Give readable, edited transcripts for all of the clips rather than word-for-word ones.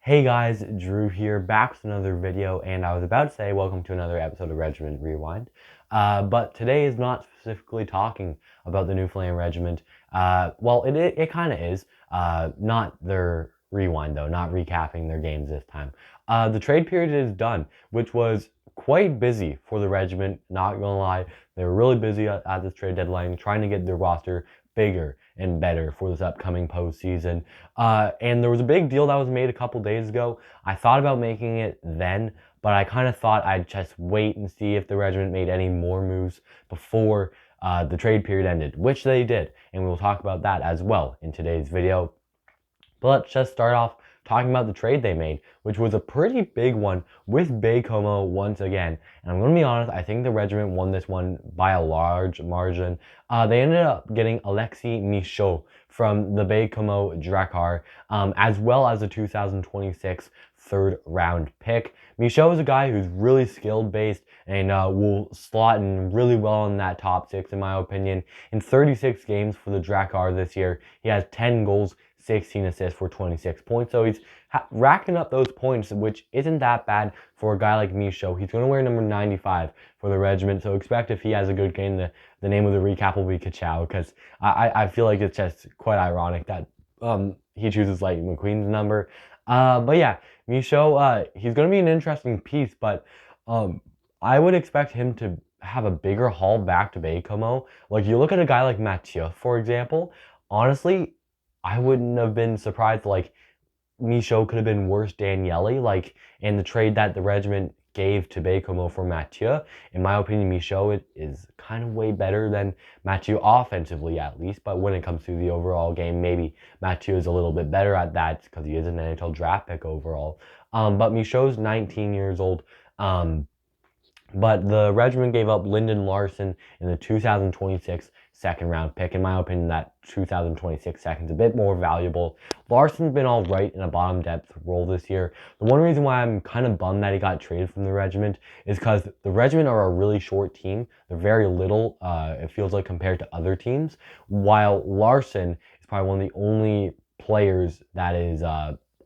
Hey guys, Drew here, back with another video, and I was about to say welcome to another episode of Regiment Rewind. But today is not specifically talking about the Newfoundland Regiment. It kind of is. Not their rewind though, not recapping their games this time. The trade period is done, which was quite busy for the regiment, not gonna lie. They were really busy at this trade deadline, trying to get their roster bigger and better for this upcoming postseason. And there was a big deal that was made a couple days ago. I thought about making it then, but I kind of thought I'd just wait and see if the regiment made any more moves before the trade period ended, which they did. And we'll talk about that as well in today's video. But let's just start off talking about the trade they made, which was a pretty big one with Baie-Comeau once again. And I'm going to be honest, I think the regiment won this one by a large margin. They ended up getting Alexis Michaud from the Baie-Comeau Drakkar, as well as a 2026 third round pick. Michaud is a guy who's really skilled based and will slot in really well in that top six, in my opinion. In 36 games for the Drakkar this year, he has 10 goals, 16 assists for 26 points. So he's racking up those points, which isn't that bad for a guy like Michaud. He's going to wear number 95 for the regiment. So expect if he has a good game, the name of the recap will be Kachow, because I feel like it's just quite ironic that he chooses like McQueen's number. But yeah, Michaud, he's going to be an interesting piece, but I would expect him to have a bigger haul back to Baie-Comeau. Like, you look at a guy like Mathieu, for example, honestly, I wouldn't have been surprised, like, Michaud could have been worse Daniele, like, in the trade that the regiment gave to Baie-Comeau for Mathieu. In my opinion, Michaud is kind of way better than Mathieu offensively, at least, but when it comes to the overall game, maybe Mathieu is a little bit better at that because he is an NHL draft pick overall. But Michaud's 19 years old. But the regiment gave up Lyndon Larson in the 2026 second round pick. In my opinion, that 2026 second is a bit more valuable. Larson's been all right in a bottom depth role this year. The one reason why I'm kind of bummed that he got traded from the regiment is because the regiment are a really short team. They're very little, it feels like, compared to other teams, while Larson is probably one of the only players that is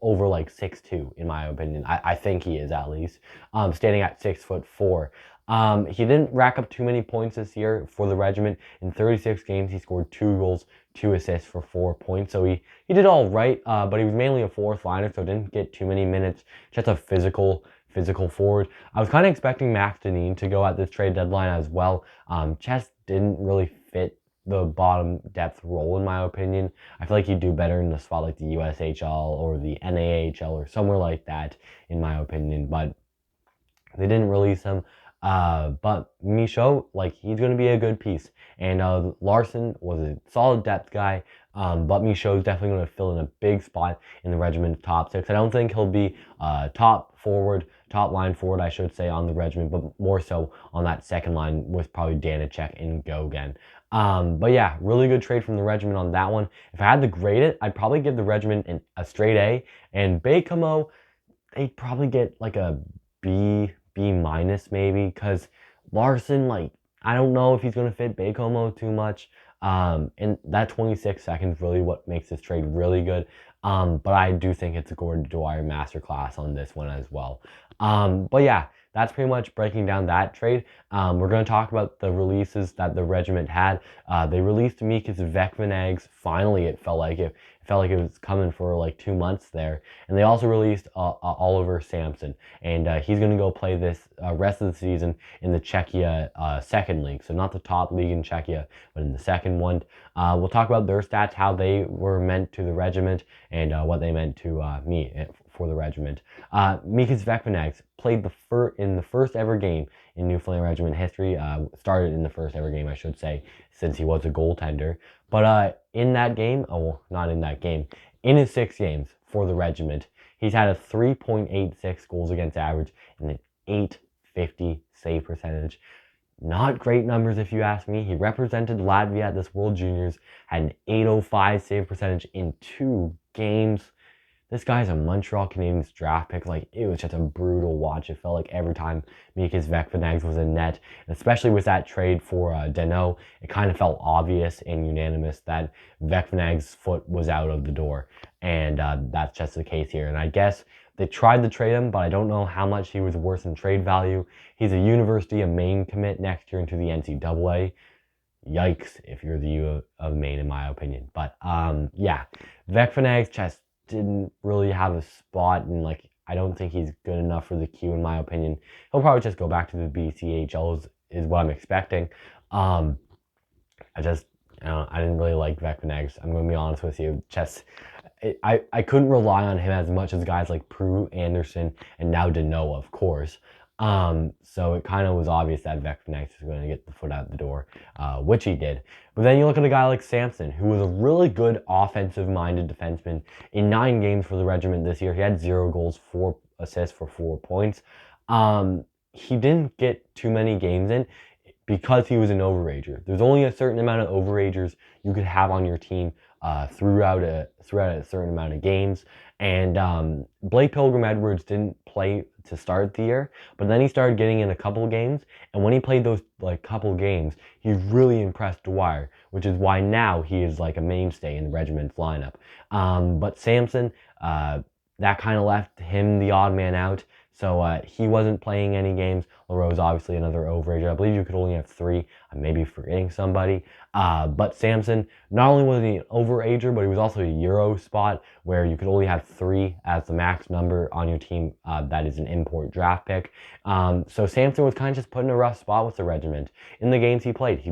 over like 6'2", in my opinion. I think he is, at least, standing at 6'4". He didn't rack up too many points this year for the regiment. In 36 games, he scored 2 goals, 2 assists for 4 points. So he did all right, but he was mainly a fourth liner, so didn't get too many minutes. Just a physical forward. I was kind of expecting Max Deneen to go at this trade deadline as well. Just didn't really fit the bottom depth role, in my opinion. I feel like he'd do better in a spot like the USHL or the NAHL or somewhere like that, in my opinion, but they didn't release him. But Michaud, like, he's going to be a good piece. And Larson was a solid depth guy, but Michaud is definitely going to fill in a big spot in the regiment's top six. I don't think he'll be top line forward, I should say, on the regiment, but more so on that second line with probably Danacek and Gauguin. But yeah, really good trade from the regiment on that one. If I had to grade it, I'd probably give the regiment a straight A, and Baie-Comeau, they'd probably get like a B minus maybe, because Larson, like, I don't know if he's going to fit Baie-Comeau too much. And that 26 seconds really what makes this trade really good. But I do think it's a Gordon Dwyer masterclass on this one as well. But yeah, that's pretty much breaking down that trade. We're going to talk about the releases that the regiment had. They released Mikas Vekvaneg's. Finally, it felt like it was coming for like 2 months there. And they also released Oliver Sampson. And he's going to go play this rest of the season in the Czechia second league. So not the top league in Czechia, but in the second one. We'll talk about their stats, how they were meant to the regiment, and what they meant to me for the regiment. Mikas Vekvaneg's played in the first ever game in Newfoundland Regiment history. Started in the first ever game, I should say, since he was a goaltender. But in that game, not in that game, in his 6 games for the regiment, he's had a 3.86 goals against average and an 850 save percentage. Not great numbers, if you ask me. He represented Latvia at this World Juniors, had an 805 save percentage in 2 games. this guy's a Montreal Canadiens draft pick. Like, it was just a brutal watch. It felt like every time Mika's Vekvaneg's was in net, especially with that trade for Danault, it kind of felt obvious and unanimous that Vekvaneg's foot was out of the door. And that's just the case here. And I guess they tried to trade him, but I don't know how much he was worth in trade value. He's a University of Maine commit next year into the NCAA. Yikes if you're the U of Maine, in my opinion. But yeah, Vekvaneg's just didn't really have a spot, and like, I don't think he's good enough for the Q, in my opinion. He'll probably just go back to the BCHL is what I'm expecting. I didn't really like Vekvaneg's. I'm going to be honest with you. I couldn't rely on him as much as guys like Prue, Anderson, and now Danault, of course. So it kind of was obvious that Vekvaneg was going to get the foot out the door, which he did. But then you look at a guy like Samson, who was a really good offensive-minded defenseman in 9 games for the Regiment this year. He had 0 goals, 4 assists for 4 points. He didn't get too many games in because he was an overager. There's only a certain amount of overagers you could have on your team throughout a certain amount of games. And Blake Pilgrim-Edwards didn't play to start the year, but then he started getting in a couple games, and when he played those like couple games, he really impressed Dwyer, which is why now he is like a mainstay in the Regiment's lineup. But Samson, that kind of left him the odd man out. So he wasn't playing any games. LaRose, obviously another overager. I believe you could only have 3. I may be forgetting somebody. But Samson, not only was he an overager, but he was also a Euro spot where you could only have 3 as the max number on your team. That is an import draft pick. So Samson was kind of just put in a rough spot with the Regiment. In the games he played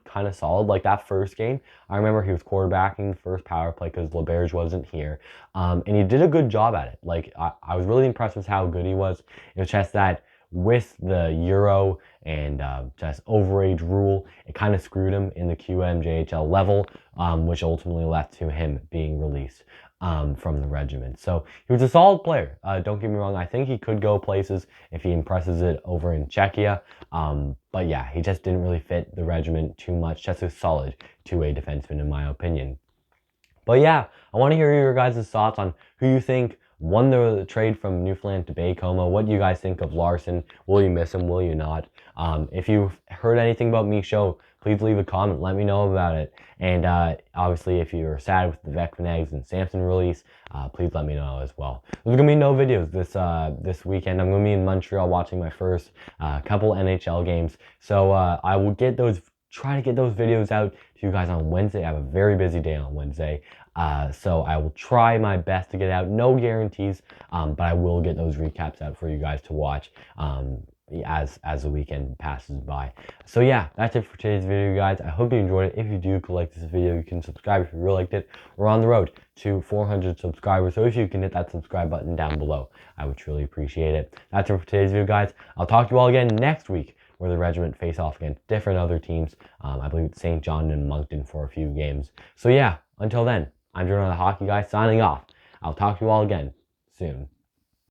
kind of solid. Like that first game, I remember he was quarterbacking the first power play because LeBerge wasn't here. And he did a good job at it. Like, I was really impressed with how good he was. It was just that with the Euro and just overage rule, it kind of screwed him in the QMJHL level, which ultimately led to him being released from the Regiment. So he was a solid player. Don't get me wrong. I think he could go places if he impresses it over in Czechia. But yeah, he just didn't really fit the Regiment too much. Just a solid 2A defenseman, in my opinion. But yeah, I want to hear your guys' thoughts on who you think won the trade from Newfoundland to Baie-Comeau. What do you guys think of Larson? Will you miss him? Will you not? If you've heard anything about Michaud, please leave a comment. Let me know about it. And obviously, if you're sad with the Vekvaneg's and Samson release, please let me know as well. There's going to be no videos this weekend. I'm going to be in Montreal watching my first couple NHL games. So I will try to get those videos out to you guys on Wednesday. I have a very busy day on Wednesday. So I will try my best to get out. No guarantees, but I will get those recaps out for you guys to watch as the weekend passes by. So yeah, that's it for today's video, guys. I hope you enjoyed it. If you do like this video, you can subscribe if you really liked it. We're on the road to 400 subscribers, so if you can hit that subscribe button down below, I would truly appreciate it. That's it for today's video, guys. I'll talk to you all again next week, where the Regiment face off against different other teams. I believe it's St. John and Moncton for a few games. So yeah, until then, I'm Jordan the Hockey Guy signing off. I'll talk to you all again soon.